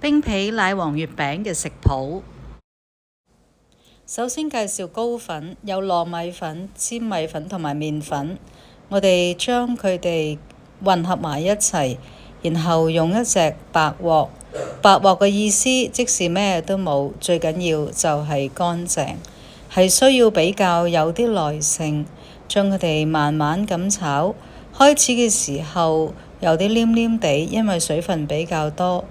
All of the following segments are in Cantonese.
冰皮奶黃月餅嘅食譜。首先介紹糕粉，有糯米粉、粘米粉同埋麵粉。我哋將佢哋混合埋一齊，然後用一隻白鑊。白鑊嘅意思即是咩都冇，最緊要就係乾淨，係需要比較有啲耐性，將佢哋慢慢咁炒。開始嘅時候有啲黏黏地，因為水分比較多。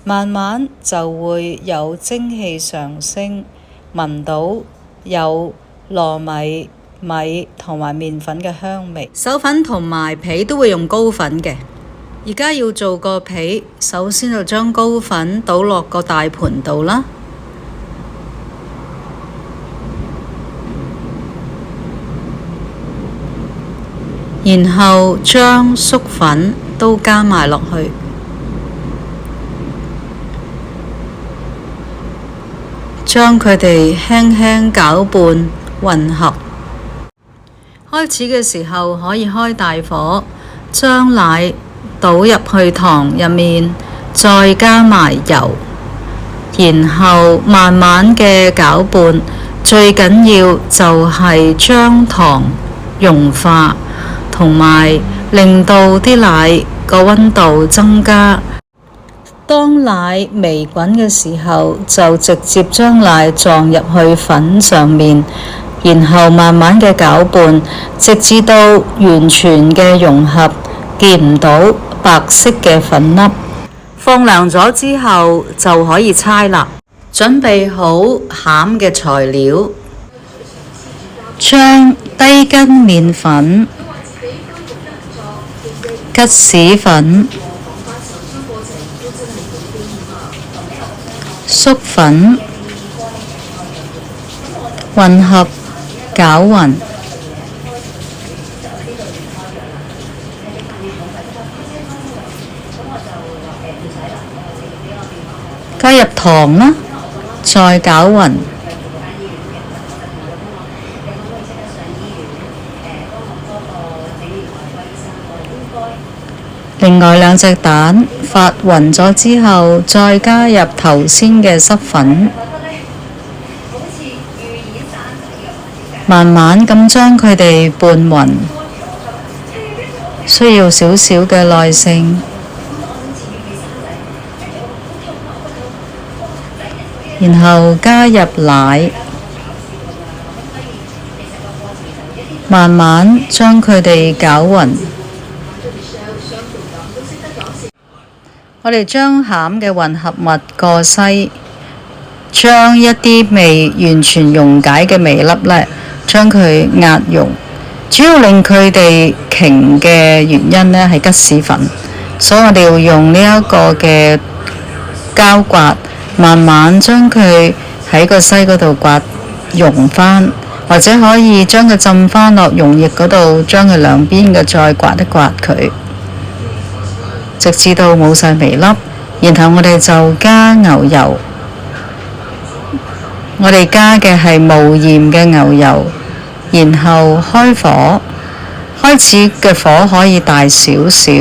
慢慢就會有蒸氣上升，聞到有糯米同埋麵粉嘅香味。手粉同埋皮都會用糕粉嘅。而家要做個皮，首先就將糕粉倒落個大盤度啦，然後將粟粉都加埋落去。將佢哋輕輕攪拌混合。開始嘅時候可以開大火，將奶倒入去糖入面，再加埋油，然後慢慢嘅攪拌。最緊要就係將糖融化，同埋令到啲奶個溫度增加。當奶微滾嘅時候，就直接將奶撞入去粉上面，然後慢慢嘅攪拌，直至到完全嘅融合，見唔到白色嘅粉粒。放涼咗之後就可以搓啦。準備好餡嘅材料，將低筋麵粉、吉士粉、粟粉混合攪勻，加入糖啦，再攪勻。另外兩隻蛋發勻咗之後，再加入頭先嘅濕粉，慢慢咁將佢哋拌勻，需要少少嘅耐性。然後加入奶，慢慢將佢哋攪勻。我哋將餡嘅混合物過篩，將一啲未完全溶解嘅微粒呢，將佢壓溶。主要令佢哋瓊嘅原因呢係吉士粉，所以我哋要用呢一個嘅膠刮，慢慢將佢喺個篩嗰度刮溶返，或者可以將佢浸返落溶液嗰度，將佢兩邊嘅再刮一刮佢，直至到冇晒微粒。然後我哋就加牛油，我哋加嘅係無鹽嘅牛油，然後開火。開始嘅火可以大少少，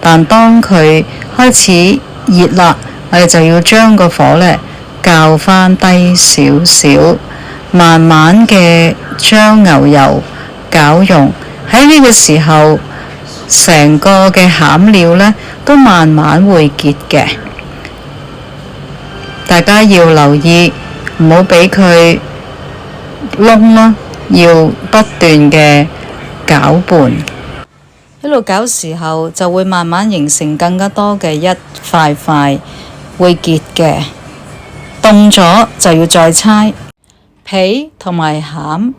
但當佢開始熱啦，我哋就要將個火呢較返低少少，慢慢嘅將牛油攪溶。喺呢個時候，成個嘅餡料呢都慢慢會結嘅，大家要留意，唔好俾佢燶啦，要不斷嘅攪拌。一路攪時候就會慢慢形成更加多嘅一塊塊會結嘅，凍咗就要再搓。皮同埋餡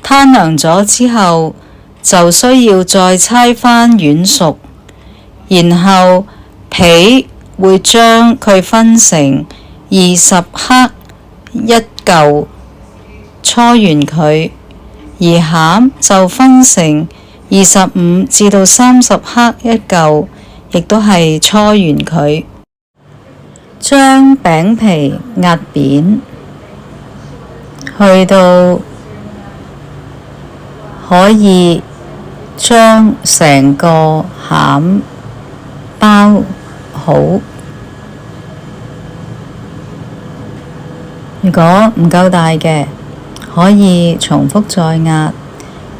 攤涼咗之後，就需要再搓返軟熟，然後皮會將佢分成20克一嚿，搓完佢，而餡就分成25至到30克一嚿，亦都係搓完佢。將餅皮壓扁，去到可以將成個餡包好，如果唔夠大嘅，可以重複再壓，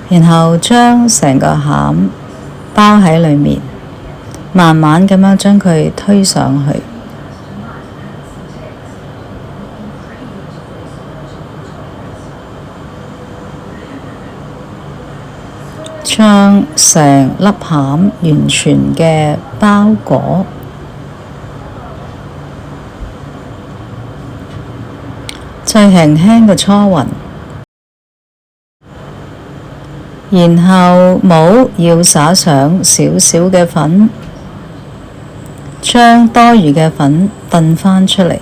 然後將成個餡包喺裏面，慢慢咁樣將佢推上去，將成粒餡完全嘅包裹。再輕輕嘅搓勻，然後帽要撒上少少嘅粉，將多餘嘅粉掟返出嚟。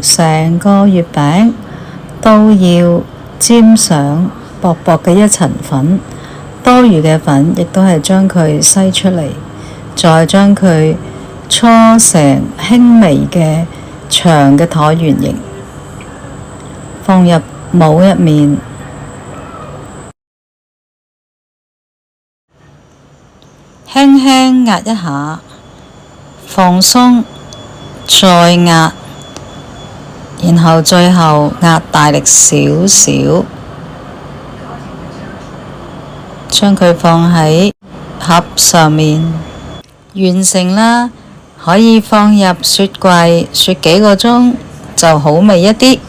成個月餅都要沾上薄薄嘅一層粉，多餘嘅粉亦都係將佢篩出嚟，再將佢搓成輕微嘅長嘅橢圓形，放入帽入面，輕輕壓一下，放鬆，再壓，然後最後壓大力少少，將佢放喺盒上面，完成啦！可以放入雪櫃雪幾個鐘，就好味一啲。